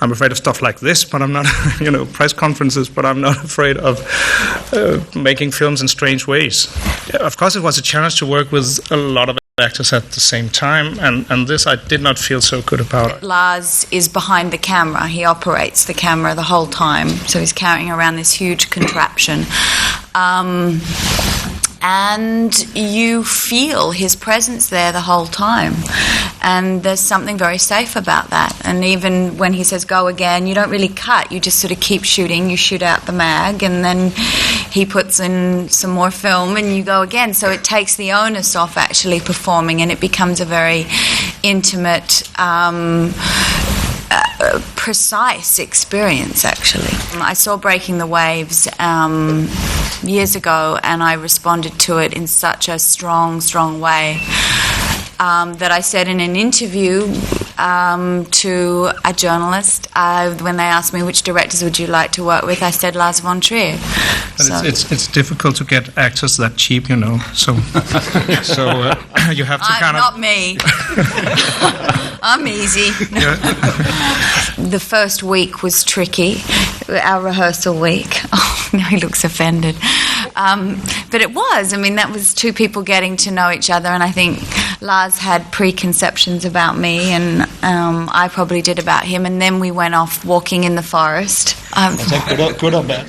I'm afraid of stuff like this, but I'm not, press conferences, but I'm not afraid of making films in strange ways. Of course, it was a challenge to work with a lot of actors at the same time, and this I did not feel so good about. Lars is behind the camera. He operates the camera the whole time, so he's carrying around this huge contraption. And you feel his presence there the whole time. And there's something very safe about that. And even when he says, go again, you don't really cut. You just sort of keep shooting. You shoot out the mag, and then he puts in some more film, and you go again. So it takes the onus off actually performing, and it becomes a very intimate, precise experience, actually. I saw Breaking the Waves years ago, and I responded to it in such a strong way that I said in an interview to a journalist, when they asked me which directors would you like to work with, I said Lars von Trier. But it's difficult to get actors that cheap, so you have to kind of... Not me. I'm easy. The first week was tricky, our rehearsal week. Oh, now he looks offended. But it was. I mean, that was two people getting to know each other, and I think Lars had preconceptions about me, and I probably did about him, and then we went off walking in the forest. Was that good or bad?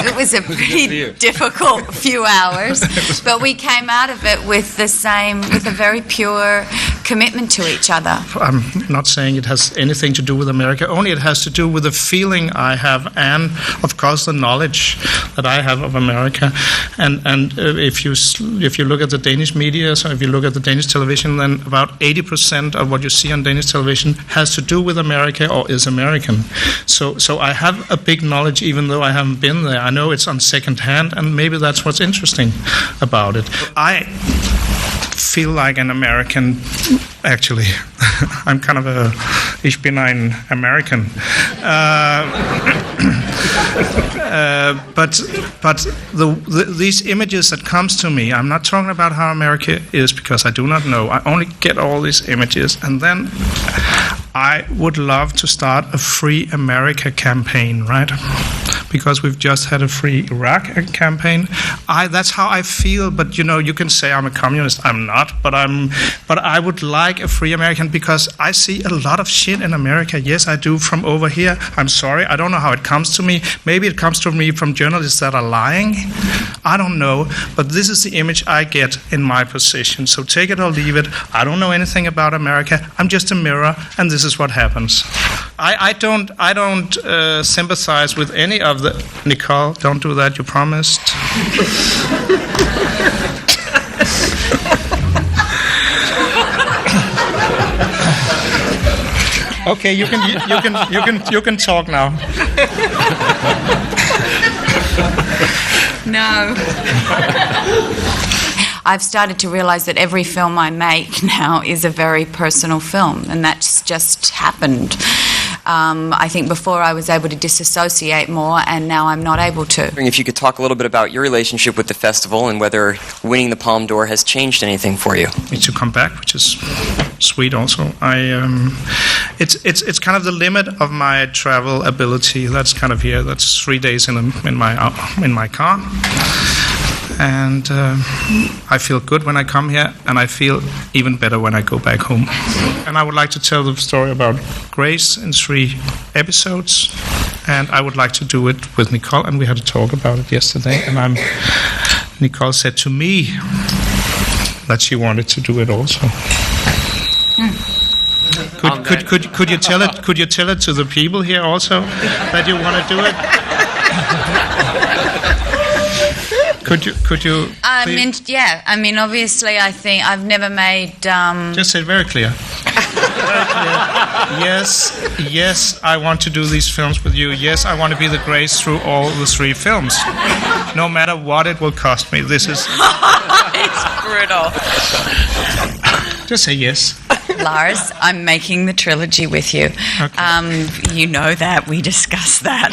It was a pretty difficult few hours, but we came out of it with a very pure commitment to each other. I'm not saying it has anything to do with America, only it has to do with the feeling I have, and of course the knowledge that I have of America. And if you look at the Danish media, so if you look at the Danish television, then about 80% of what you see on Danish television has to do with America or is American. So I have a big knowledge, even though I haven't been there. I know it's on second hand, and maybe that's what's interesting about it. I feel like an American, actually. I'm kind of ich bin ein American. But these images that comes to me, I'm not talking about how America is, because I do not know. I only get all these images, and then I would love to start a Free America campaign, right? Because we've just had a Free Iraq campaign. That's how I feel, but you can say I'm a communist. I'm not, but I would like a Free American, because I see a lot of shit in America. Yes, I do, from over here. I'm sorry, I don't know how it comes to me. Maybe it comes to me from journalists that are lying. I don't know, but this is the image I get in my position. So take it or leave it. I don't know anything about America. I'm just a mirror, and this is what happens. I don't sympathize with any of the... Nicole, don't do that, you promised. Okay, you can talk now. No. I've started to realize that every film I make now is a very personal film, and that's just happened. I think before I was able to disassociate more, and now I'm not able to. If you could talk a little bit about your relationship with the festival and whether winning the Palme d'Or has changed anything for you. To come back, which is sweet also. It's kind of the limit of my travel ability. That's kind of here. That's 3 days in my car. And I feel good when I come here, and I feel even better when I go back home. And I would like to tell the story about Grace in 3 episodes, and I would like to do it with Nicole, and we had a talk about it yesterday, and Nicole said to me that she wanted to do it also. Could you tell it? Could you tell it to the people here also that you want to do it? Could you? Obviously, I think I've never made. Just say it very clear. Very clear. Yes, I want to do these films with you. Yes, I want to be the Grace through all the 3 films, no matter what it will cost me. This is. It's brutal. Just say yes. Lars, I'm making the trilogy with you. Okay. You know that. We discussed that.